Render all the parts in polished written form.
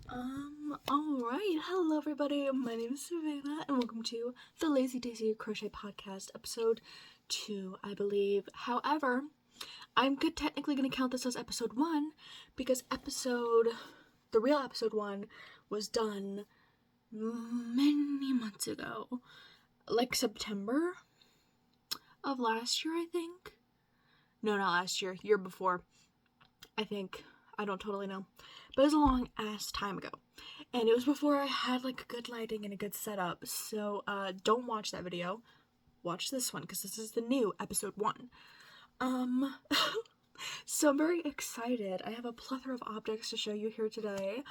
Alright, hello everybody, my name is Savannah, and welcome to the Lazy Daisy Crochet Podcast, episode 2, I believe. However, I'm technically going to count this as episode 1, because the real episode 1 was done many months ago, like September of last year, I think. No, not last year, year before, I think. I don't totally know. But it was a long ass time ago. And it was before I had like good lighting and a good setup. So don't watch that video. Watch this one because this is the new episode 1. So I'm very excited. I have a plethora of objects to show you here today.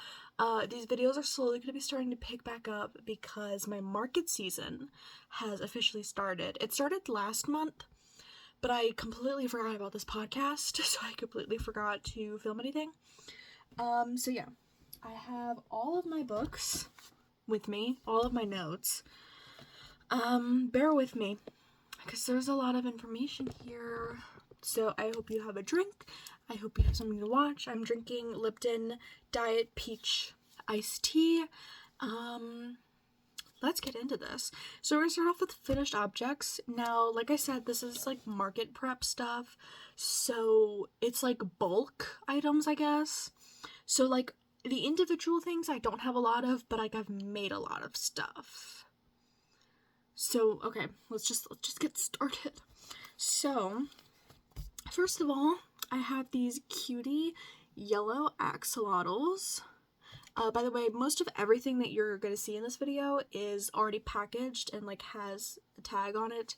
These videos are slowly going to be starting to pick back up because my market season has officially started. It started last month. But I completely forgot about this podcast, so I completely forgot to film anything. So yeah, I have all of my books with me, all of my notes. Bear with me, because there's a lot of information here. So I hope you have a drink. I hope you have something to watch. I'm drinking Lipton Diet Peach Iced Tea. Let's get into this. So we're going to start off with finished objects. Now, like I said, this is like market prep stuff. So it's like bulk items, I guess. So like the individual things I don't have a lot of, but like I've made a lot of stuff. So, okay, let's just get started. So, first of all, I have these cutie yellow axolotls. By the way, most of everything that you're going to see in this video is already packaged and like has a tag on it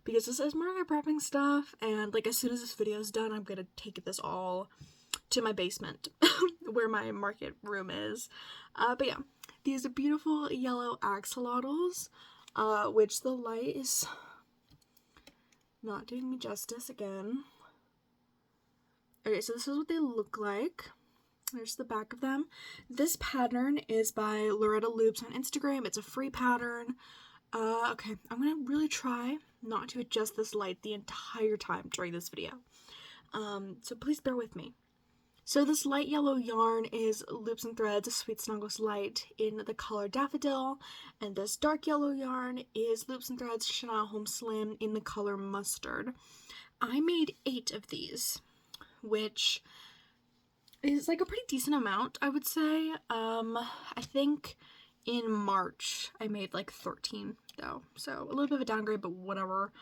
because this is market prepping stuff, and like as soon as this video is done, I'm going to take this all to my basement where my market room is. But yeah, these are beautiful yellow axolotls, which the light is not doing me justice again. Okay, so this is what they look like. There's the back of them. This pattern is by Loretta Loops on Instagram. It's a free pattern. Okay, I'm gonna really try not to adjust this light the entire time during this video. So please bear with me. So this light yellow yarn is Loops and Threads Sweet Snuggles Light in the color Daffodil, and this dark yellow yarn is Loops and Threads Chanel Home Slim in the color Mustard. I made 8 of these, which is like a pretty decent amount, I would say. I think in March I made like 13 though, so a little bit of a downgrade, but whatever.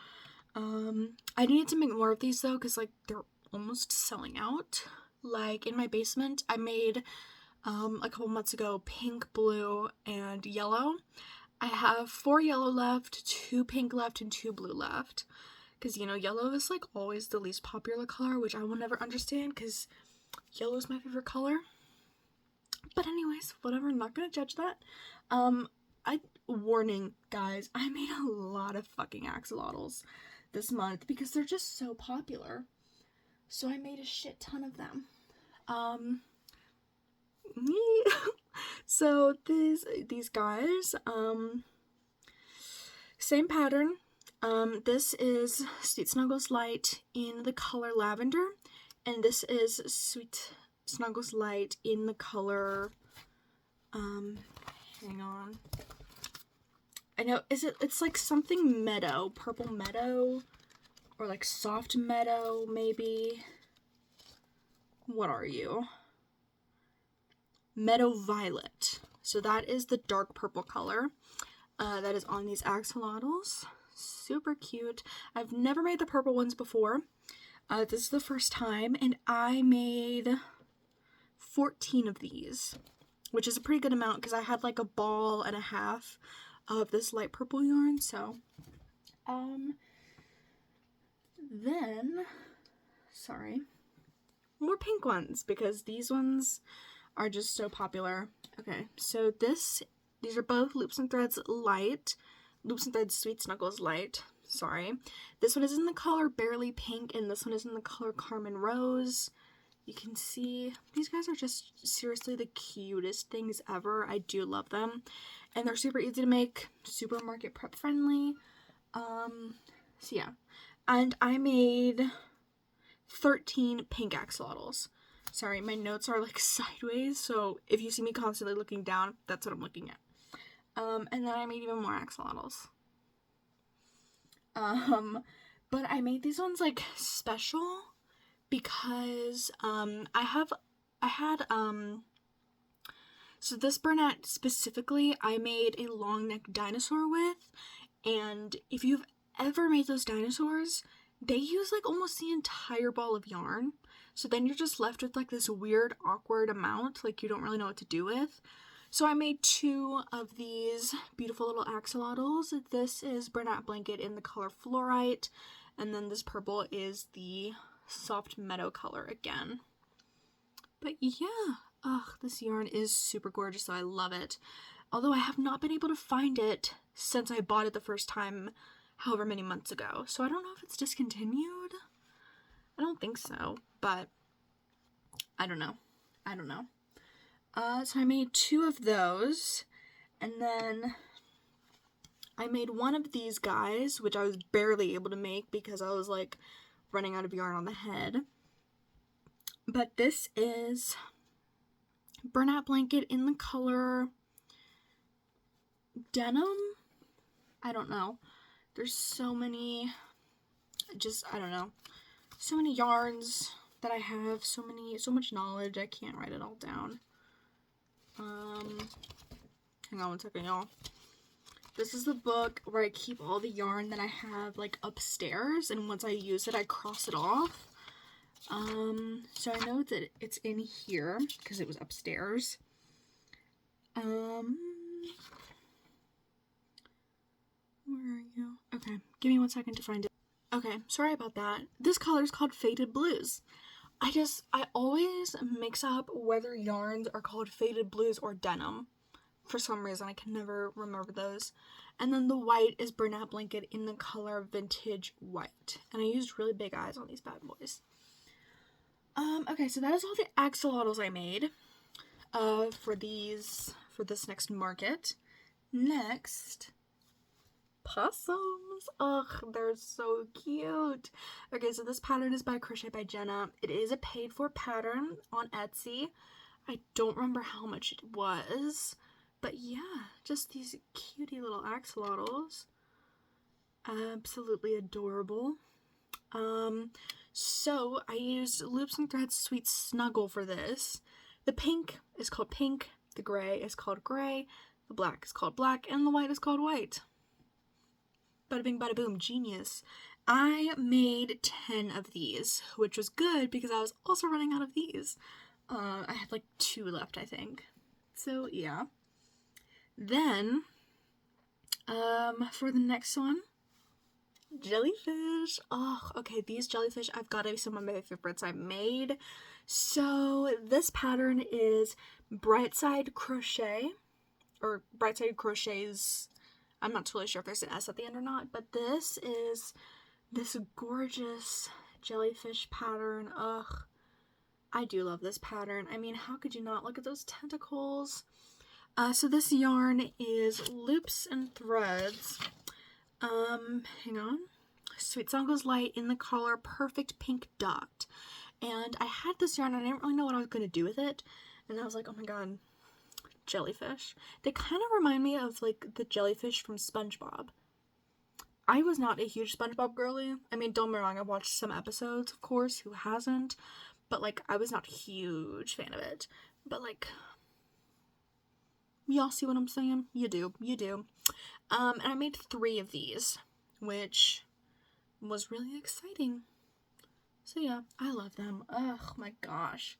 I needed to make more of these though because like they're almost selling out. Like in my basement I made a couple months ago pink, blue, and yellow. I have 4 yellow left, 2 pink left, and 2 blue left, because you know yellow is like always the least popular color, which I will never understand because yellow is my favorite color. But anyways, whatever, I'm not gonna judge that. Warning, guys, I made a lot of fucking axolotls this month because they're just so popular. So I made a shit ton of them. So these guys, same pattern. This is Sweet Snuggles Light in the color Lavender. And this is Sweet Snuggles Light in the color, hang on. I know, it's like something meadow, purple meadow, or like soft meadow, maybe. What are you? Meadow Violet. So that is the dark purple color that is on these axolotls. Super cute. I've never made the purple ones before. This is the first time, and I made 14 of these, which is a pretty good amount because I had like a ball and a half of this light purple yarn. So, then, sorry, more pink ones because these ones are just so popular. Okay, so these are both Loops and Threads Light, Loops and Threads Sweet Snuggles Light. Sorry. This one is in the color Barely Pink, and this one is in the color Carmen Rose. You can see these guys are just seriously the cutest things ever. I do love them. And they're super easy to make, super market prep friendly. So yeah. And I made 13 pink axolotls. Sorry, my notes are like sideways, so if you see me constantly looking down, that's what I'm looking at. And then I made even more axolotls. But I made these ones like special because so this Bernat specifically I made a long neck dinosaur with, and if you've ever made those dinosaurs, they use like almost the entire ball of yarn. So then you're just left with like this weird awkward amount, like you don't really know what to do with. So I made 2 of these beautiful little axolotls. This is Bernat Blanket in the color Fluorite, and then this purple is the soft meadow color again. But yeah, this yarn is super gorgeous, so I love it. Although I have not been able to find it since I bought it the first time, however many months ago. So I don't know if it's discontinued. I don't think so, but I don't know. So I made 2 of those, and then I made one of these guys, which I was barely able to make because I was like running out of yarn on the head. But this is Bernat Blanket in the color Denim? I don't know. There's so many, I don't know. So many yarns that I have, so much knowledge, I can't write it all down. Hang on one second, y'all. This is the book where I keep all the yarn that I have, like, upstairs, and once I use it, I cross it off. So I know that it's in here, because it was upstairs. Where are you? Okay, give me 1 second to find it. Okay, sorry about that. This color is called Faded Blues. I always mix up whether yarns are called Faded Blues or Denim. For some reason, I can never remember those. And then the white is Bernat Blanket in the color Vintage White. And I used really big eyes on these bad boys. Okay, so that is all the axolotls I made for this next market. Next, possums. Ugh, they're so cute. Okay, so this pattern is by Crochet by Jenna. It is a paid for pattern on Etsy. I don't remember how much it was, but yeah, just these cutie little axolotls. Absolutely adorable. So I used Loops and Threads Sweet Snuggle for this. The pink is called pink, the gray is called gray, the black is called black, and the white is called white. Bada bing, bada boom, genius. I made 10 of these, which was good because I was also running out of these. I had like 2 left, I think. So, yeah. Then, for the next one, jellyfish. Oh, okay, these jellyfish, I've got to be some of my favorites I've made. So, this pattern is Brightside Crochet, or Brightside Crochets. I'm not totally sure if there's an S at the end or not, but this is this gorgeous jellyfish pattern. Ugh, I do love this pattern. I mean, how could you not? Look at those tentacles. So this yarn is Loops and Threads. Hang on. Sweet Songles Light in the color Perfect Pink Dot. And I had this yarn and I didn't really know what I was going to do with it. And I was like, oh my god, jellyfish. They kind of remind me of like the jellyfish from SpongeBob. I was not a huge SpongeBob girly. I mean, don't get me wrong, I watched some episodes, of course, who hasn't? But like, I was not a huge fan of it. But like, y'all see what I'm saying? You do. And I made 3 of these, which was really exciting. So yeah, I love them. Oh my gosh.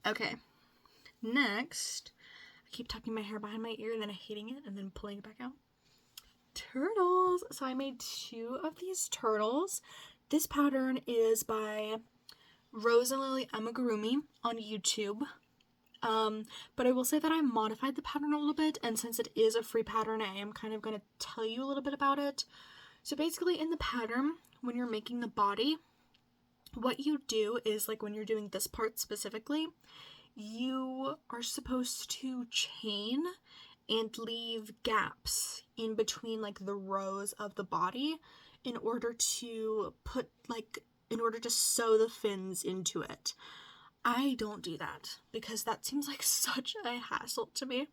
Okay, next, I keep tucking my hair behind my ear and then hating it and then pulling it back out. Turtles. So I made 2 of these turtles. This pattern is by Rose and Lily Amigurumi on YouTube. But I will say that I modified the pattern a little bit, and since it is a free pattern, I am kind of going to tell you a little bit about it. So basically in the pattern, when you're making the body, what you do is, like when you're doing this part specifically, you are supposed to chain and leave gaps in between like the rows of the body in order to sew the fins into it. I don't do that because that seems like such a hassle to me.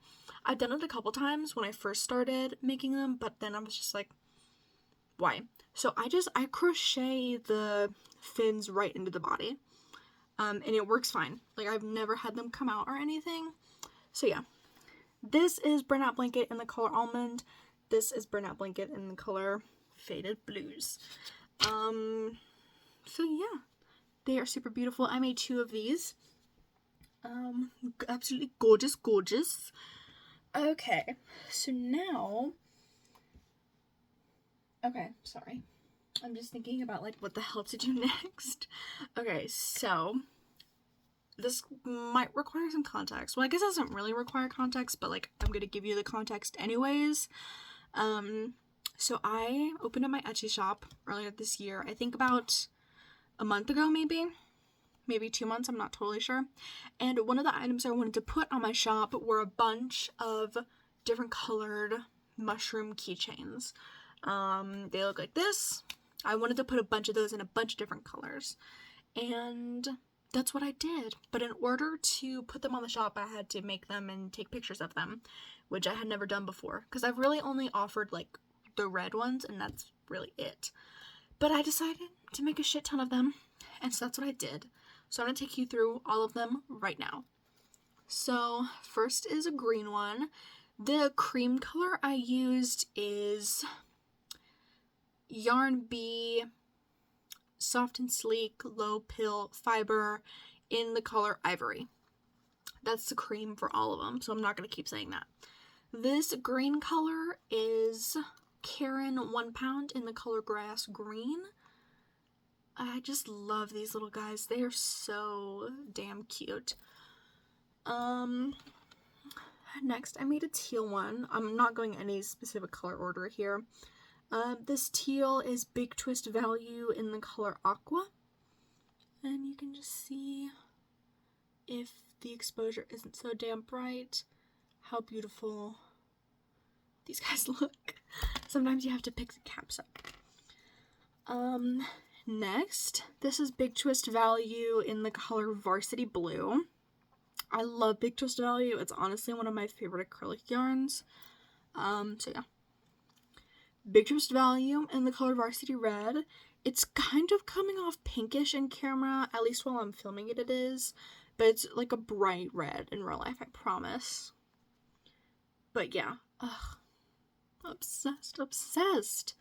I've done it a couple times when I first started making them, but then I was just like, why? So I crochet the fins right into the body. And it works fine. Like, I've never had them come out or anything. So yeah. This is Burnout Blanket in the color Almond. This is Burnout Blanket in the color Faded Blues. So yeah. They are super beautiful. I made 2 of these. Absolutely gorgeous, gorgeous. Okay. So now... Okay, sorry. I'm just thinking about, like, what the hell to do next. Okay, so this might require some context. Well, I guess it doesn't really require context, but, like, I'm gonna give you the context anyways. So I opened up my Etsy shop earlier this year. I think about a month ago, maybe 2 months, I'm not totally sure. And one of the items I wanted to put on my shop were a bunch of different colored mushroom keychains. They look like this. I wanted to put a bunch of those in a bunch of different colors. And that's what I did. But in order to put them on the shop, I had to make them and take pictures of them, which I had never done before. Because I've really only offered, like, the red ones, and that's really it. But I decided to make a shit ton of them, and so that's what I did. So I'm going to take you through all of them right now. So first is a green one. The cream color I used is Yarn Bee Soft and Sleek Low Pill Fiber in the color Ivory. That's the cream for all of them, so I'm not going to keep saying that. This green color is Karen 1 pound in the color Grass Green. I just love these little guys. They are so damn cute. Next I made a teal one. I'm not going any specific color order here. This teal is Big Twist Value in the color Aqua. And you can just see, if the exposure isn't so damn bright, how beautiful these guys look. Sometimes you have to pick the caps up. Next, this is Big Twist Value in the color Varsity Blue. I love Big Twist Value. It's honestly one of my favorite acrylic yarns. So yeah. Big Twist Value in the color Varsity Red. It's kind of coming off pinkish in camera, at least while I'm filming it is. But it's like a bright red in real life, I promise. But yeah. Ugh. Obsessed.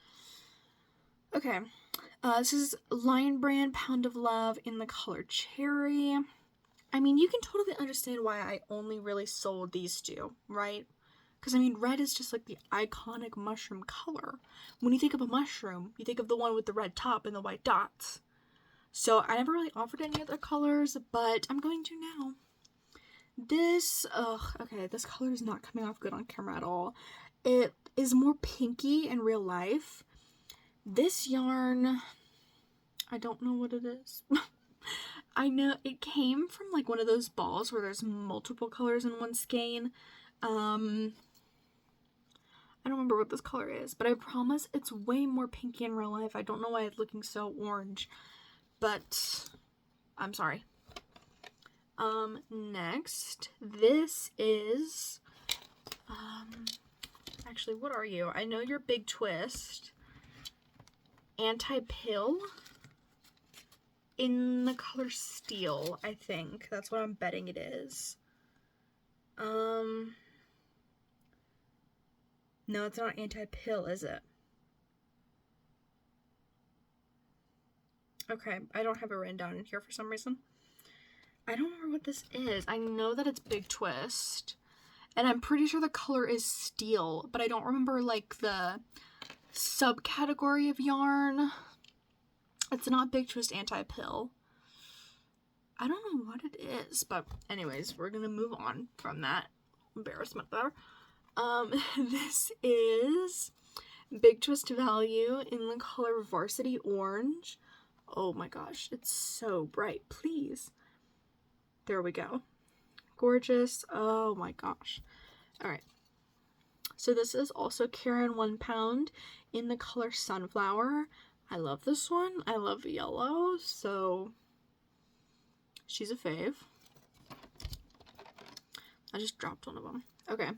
Okay. This is Lion Brand Pound of Love in the color Cherry. I mean, you can totally understand why I only really sold these 2, right? Because, I mean, red is just like the iconic mushroom color. When you think of a mushroom, you think of the one with the red top and the white dots. So I never really offered any other colors, but I'm going to now. This, okay, this color is not coming off good on camera at all. It is more pinky in real life. This yarn, I don't know what it is. I know it came from like one of those balls where there's multiple colors in one skein. I don't remember what this color is, but I promise it's way more pinky in real life. I don't know why it's looking so orange, but I'm sorry. Next, this is, actually, what are you? I know you're Big Twist. Anti-Pill in the color Steel, I think. That's what I'm betting it is. No, it's not Anti-Pill, is it? Okay, I don't have it written down in here for some reason. I don't remember what this is. I know that it's Big Twist. And I'm pretty sure the color is Steel, but I don't remember, like, the subcategory of yarn. It's not Big Twist Anti-Pill. I don't know what it is, but anyways, we're gonna move on from that embarrassment there. This is Big Twist Value in the color Varsity Orange. Oh my gosh, it's so bright. Please. There we go. Gorgeous. Oh my gosh. All right. So this is also Karen 1 pound in the color Sunflower. I love this one. I love yellow, so She's a fave. I just dropped one of them. Okay.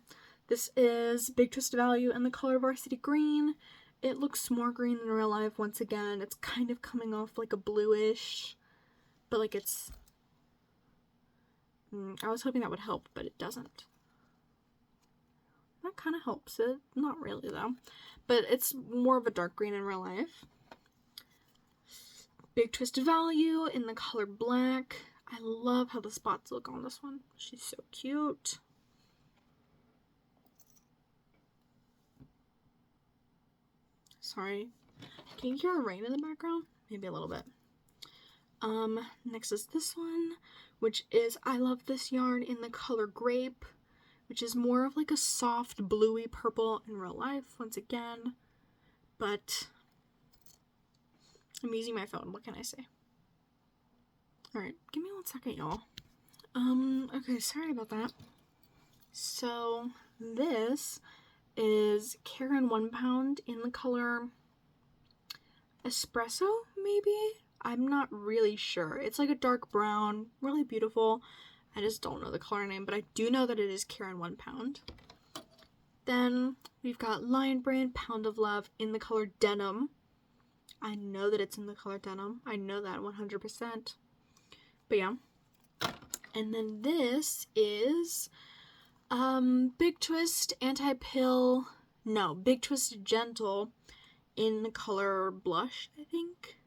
This is Big Twist Value in the color Varsity Green. It looks more green in real life once again. It's kind of coming off like a bluish, but like it's... I was hoping that would help, but it doesn't. That kind of helps it. Not really though. But it's more of a dark green in real life. Big Twist Value in the color Black. I love how the spots look on this one. She's so cute. Sorry. Can you hear rain in the background? Maybe a little bit. Next is this one, which is I love this yarn in the color Grape, which is more of like a soft bluey purple in real life once again. But I'm using my phone. What can I say? Alright, give me 1 second, y'all. Okay, sorry about that. So, this is Karen 1 pound in the color Espresso, maybe? I'm not really sure. It's like a dark brown, really beautiful. I just don't know the color name, but I do know that it is Karen 1 pound. Then, we've got Lion Brand Pound of Love in the color Denim. I know that it's in the color Denim. I know that 100%. But yeah. And then this is Big Twist Anti-Pill. No, Big Twist Gentle in the color Blush, I think.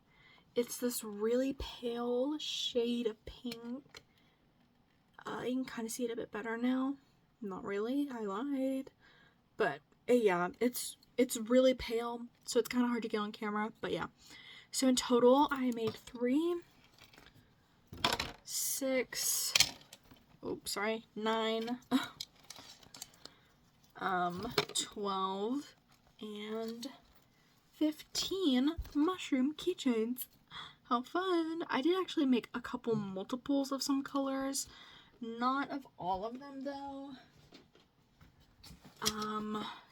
It's this really pale shade of pink. You can kind of see it a bit better now. Not really. I lied. But yeah, it's really pale, so it's kind of hard to get on camera. But yeah. So in total, I made 3, 6, oops, sorry, 9, 12, and 15 mushroom keychains. How fun! I did actually make a couple multiples of some colors, not of all of them though.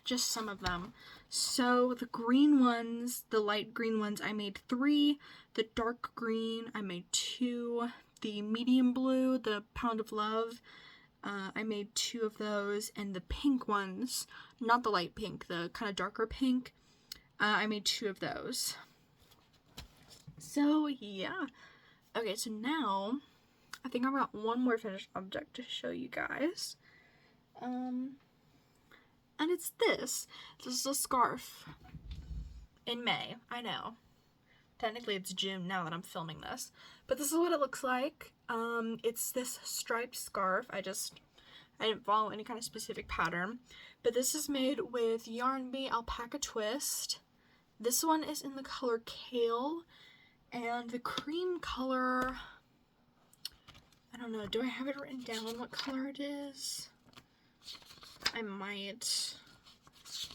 Just some of them. So the green ones, the light green ones, I made 3. The dark green, I made 2. The medium blue, the Pound of Love, I made 2 of those. And the pink ones, not the light pink, the kind of darker pink, I made 2 of those. So yeah. Okay, so now I think I've got one more finished object to show you guys. And it's this. This is a scarf. In May. I know. Technically it's June now that I'm filming this. But this is what it looks like. It's this striped scarf. I didn't follow any kind of specific pattern. But this is made with Yarn Bee Alpaca Twist. This one is in the color Kale. And the cream color... I don't know. Do I have it written down what color it is? I might,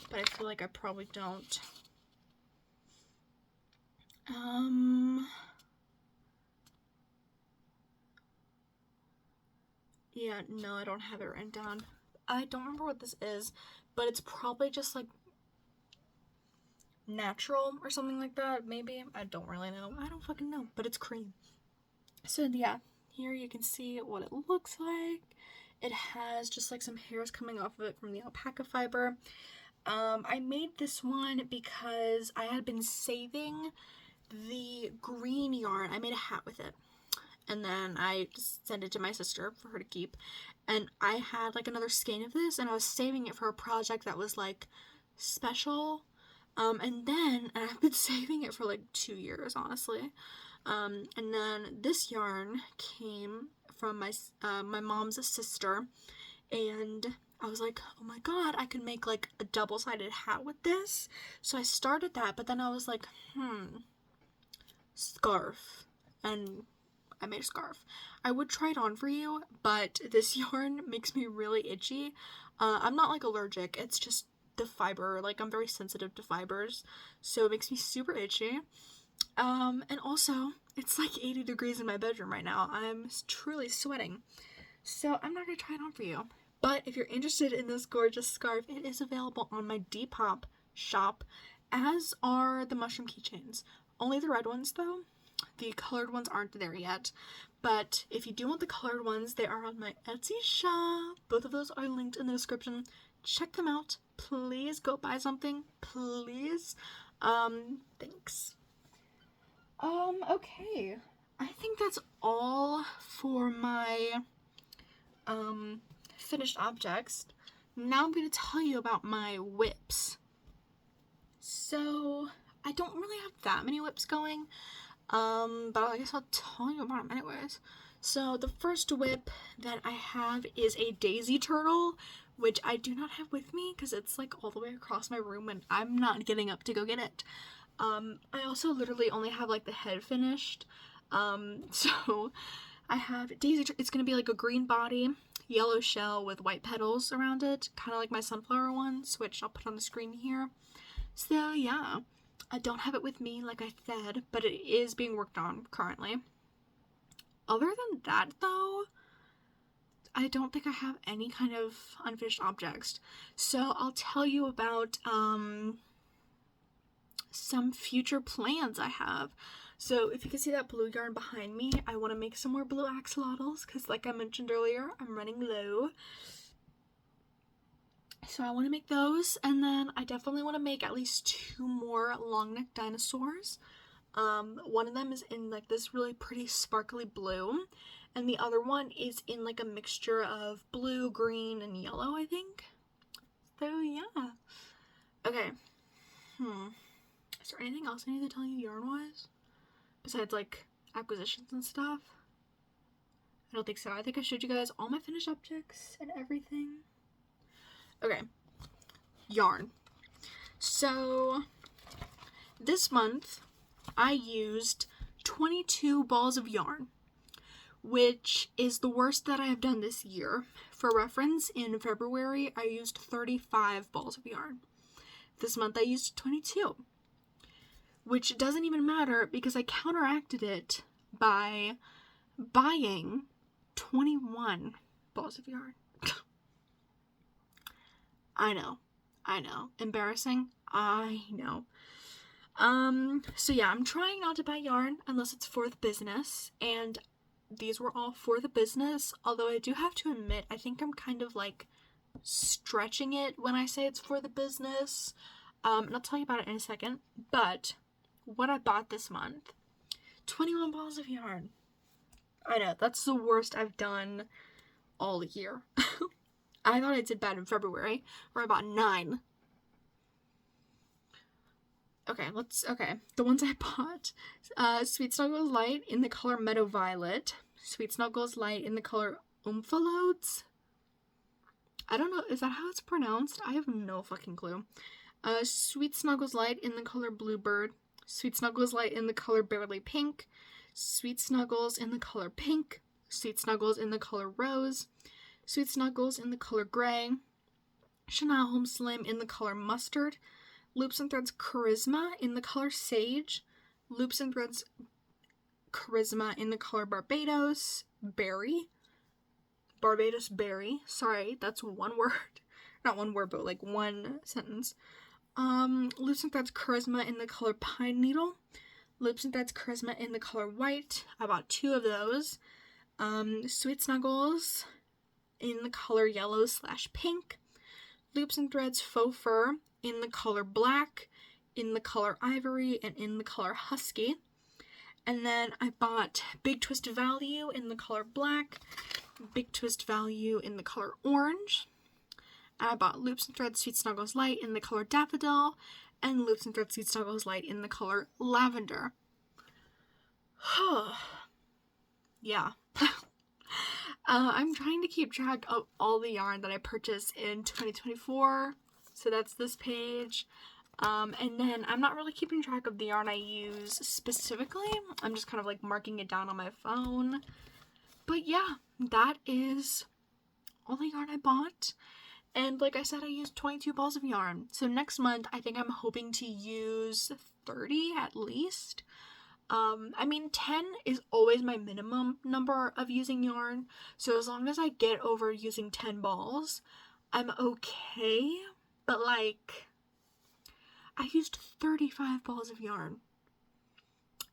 but I feel like I probably don't. Yeah, no, I don't have it written down. I don't remember what this is, but it's probably just like natural or something like that, maybe. I don't really know. I don't fucking know, but it's cream. So yeah, here you can see what it looks like. It has just like some hairs coming off of it from the alpaca fiber. I made this one because I had been saving the green yarn. I made a hat with it. And then I just sent it to my sister for her to keep. And I had like another skein of this and I was saving it for a project that was like special. And I've been saving it for like 2 years, honestly. And then this yarn came from my mom's sister, and I was like, oh my god, I could make like a double-sided hat with this. So I started that, but then I was like, scarf, and I made a scarf. I would try it on for you, but this yarn makes me really itchy. I'm not like allergic, it's just the fiber, like I'm very sensitive to fibers, so it makes me super itchy. And also, it's like 80 degrees in my bedroom right now. I'm truly sweating. So I'm not going to try it on for you. But if you're interested in this gorgeous scarf, it is available on my Depop shop, as are the mushroom keychains. Only the red ones though. The colored ones aren't there yet. But if you do want the colored ones, they are on my Etsy shop. Both of those are linked in the description. Check them out. Please go buy something. Please. Thanks. Okay. I think that's all for my, finished objects. Now I'm going to tell you about my whips. So, I don't really have that many whips going, but I guess I'll tell you about them anyways. So, the first whip that I have is a daisy turtle, which I do not have with me because it's like all the way across my room and I'm not getting up to go get it. I also literally only have like the head finished. So I have daisy, it's going to be like a green body, yellow shell with white petals around it, kind of like my sunflower ones, which I'll put on the screen here. So yeah, I don't have it with me like I said, but it is being worked on currently. Other than that though, I don't think I have any kind of unfinished objects. So I'll tell you about some future plans I have. So if you can see that blue yarn behind me, I want to make some more blue axolotls because like I mentioned earlier, I'm running low. So I want to make those, and then I definitely want to make at least 2 more long neck dinosaurs. One of them is in like this really pretty sparkly blue, and the other one is in like a mixture of blue, green, and yellow, I think. So yeah. Okay. Is there anything else I need to tell you yarn-wise? Besides, like, acquisitions and stuff? I don't think so. I think I showed you guys all my finished objects and everything. Okay. Yarn. So, this month, I used 22 balls of yarn, which is the worst that I have done this year. For reference, in February, I used 35 balls of yarn. This month, I used 22. Which doesn't even matter because I counteracted it by buying 21 balls of yarn. I know. Embarrassing? I know. So yeah, I'm trying not to buy yarn unless it's for the business, and these were all for the business, although I do have to admit, I think I'm kind of like stretching it when I say it's for the business. And I'll tell you about it in a second, but what I bought this month, 21 balls of yarn. I know, that's the worst I've done all year. I thought I did bad in February, where I bought 9. Okay, the ones I bought, Sweet Snuggles Light in the color Meadow Violet, Sweet Snuggles Light in the color Oomphallodes. I don't know, is that how it's pronounced? I have no fucking clue. Sweet Snuggles Light in the color Bluebird, Sweet Snuggles Light in the color Barely Pink, Sweet Snuggles in the color Pink, Sweet Snuggles in the color Rose, Sweet Snuggles in the color Gray, Chanel Home Slim in the color Mustard, Loops and Threads Charisma in the color Sage, Loops and Threads Charisma in the color Barbados Berry, sorry, that's one word, not one word, but like one sentence. Loops and Threads Charisma in the color Pine Needle, Loops and Threads Charisma in the color White. I bought 2 of those. Sweet Snuggles in the color Yellow/Pink, Loops and Threads Faux Fur in the color Black, in the color Ivory, and in the color Husky. And then I bought Big Twist Value in the color Black, Big Twist Value in the color Orange. I bought Loops and Threads Sweet Snuggles Light in the color Daffodil, and Loops and Threads Sweet Snuggles Light in the color Lavender. Yeah. I'm trying to keep track of all the yarn that I purchased in 2024, so that's this page. And then I'm not really keeping track of the yarn I use specifically. I'm just kind of like marking it down on my phone. But yeah, that is all the yarn I bought. And like I said, I used 22 balls of yarn. So next month, I think I'm hoping to use 30 at least. I mean, 10 is always my minimum number of using yarn. So as long as I get over using 10 balls, I'm okay. But like, I used 35 balls of yarn.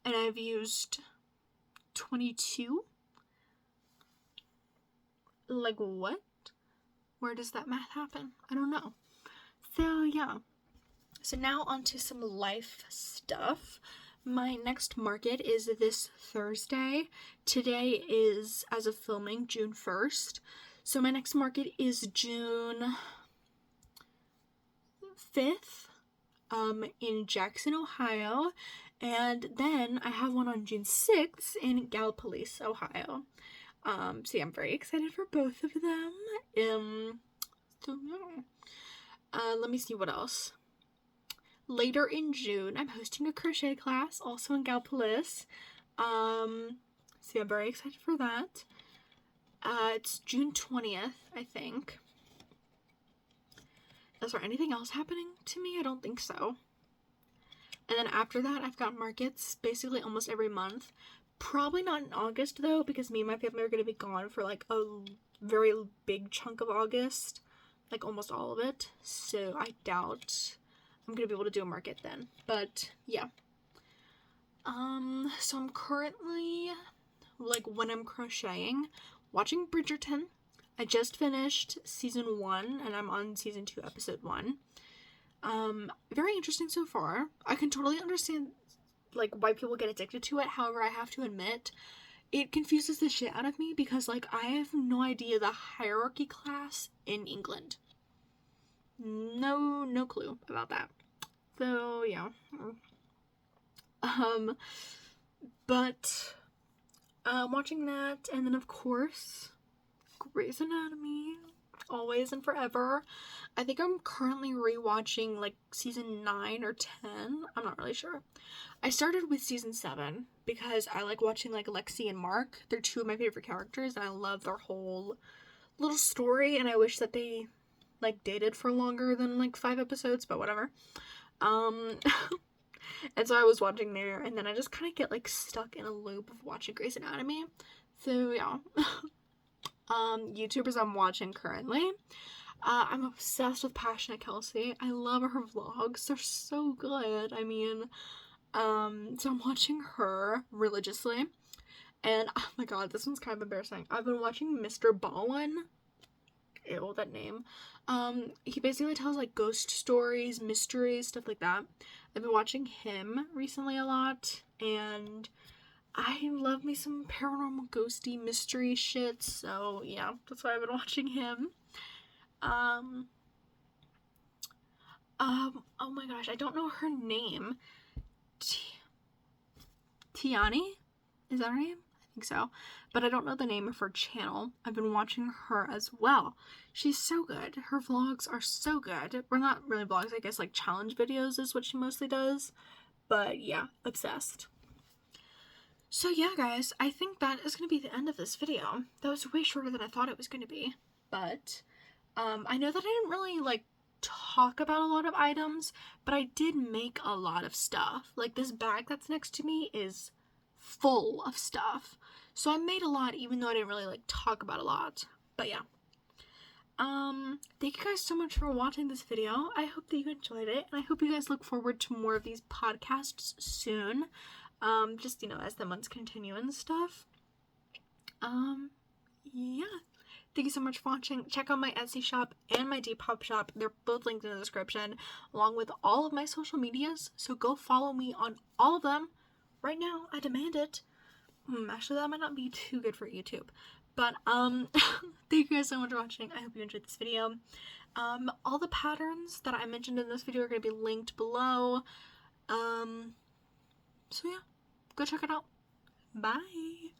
And I've used 22. Like, what? Where does that math happen? I don't know. So, yeah. So now on to some life stuff. My next market is this Thursday. Today is, as of filming, June 1st. So my next market is June 5th, in Jackson, Ohio. And then I have one on June 6th in Gallipolis, Ohio. So yeah, I'm very excited for both of them. So yeah. Let me see what else. Later in June, I'm hosting a crochet class, also in Gallipolis. So yeah, I'm very excited for that. It's June 20th, I think. Is there anything else happening to me? I don't think so. And then after that, I've got markets basically almost every month. Probably not in August, though, because me and my family are going to be gone for, like, a very big chunk of August. Like, almost all of it. So I doubt I'm going to be able to do a market then. But, yeah. So I'm currently, like, when I'm crocheting, watching Bridgerton. I just finished season 1, and I'm on season 2, episode 1. Very interesting so far. I can totally understand, like, why people get addicted to it. However, I have to admit, it confuses the shit out of me because, like, I have no idea the hierarchy class in England. No clue about that. So, yeah. But, watching that, and then, of course, Grey's Anatomy, always and forever. I think I'm currently rewatching, like, season 9 or 10. I'm not really sure. I started with season 7 because I like watching, like, Lexi and Mark. They're two of my favorite characters, and I love their whole little story, and I wish that they, like, dated for longer than, like, 5 episodes, but whatever. And so I was watching there, and then I just kind of get, like, stuck in a loop of watching Grey's Anatomy. So, yeah. YouTubers I'm watching currently. I'm obsessed with Passionate Kelsey. I love her vlogs. They're so good. I mean, so I'm watching her religiously. And, oh my god, this one's kind of embarrassing. I've been watching Mr. Baldwin. Ew, that name. He basically tells, like, ghost stories, mysteries, stuff like that. I've been watching him recently a lot, and I love me some paranormal ghosty mystery shit, so yeah, that's why I've been watching him. Oh my gosh, I don't know her name. Tiani? Is that her name? I think so. But I don't know the name of her channel. I've been watching her as well. She's so good. Her vlogs are so good. Well, not really vlogs, I guess, like challenge videos is what she mostly does. But yeah, obsessed. So yeah, guys, I think that is going to be the end of this video. That was way shorter than I thought it was going to be. But, I know that I didn't really, like, talk about a lot of items, but I did make a lot of stuff. Like, this bag that's next to me is full of stuff. So I made a lot, even though I didn't really, like, talk about a lot. But yeah. Thank you guys so much for watching this video. I hope that you enjoyed it, and I hope you guys look forward to more of these podcasts soon. Just, you know, as the months continue and stuff. Yeah. Thank you so much for watching. Check out my Etsy shop and my Depop shop. They're both linked in the description, along with all of my social medias. So go follow me on all of them right now. I demand it. Actually, that might not be too good for YouTube. But, thank you guys so much for watching. I hope you enjoyed this video. All the patterns that I mentioned in this video are going to be linked below. So yeah, go check it out. Bye!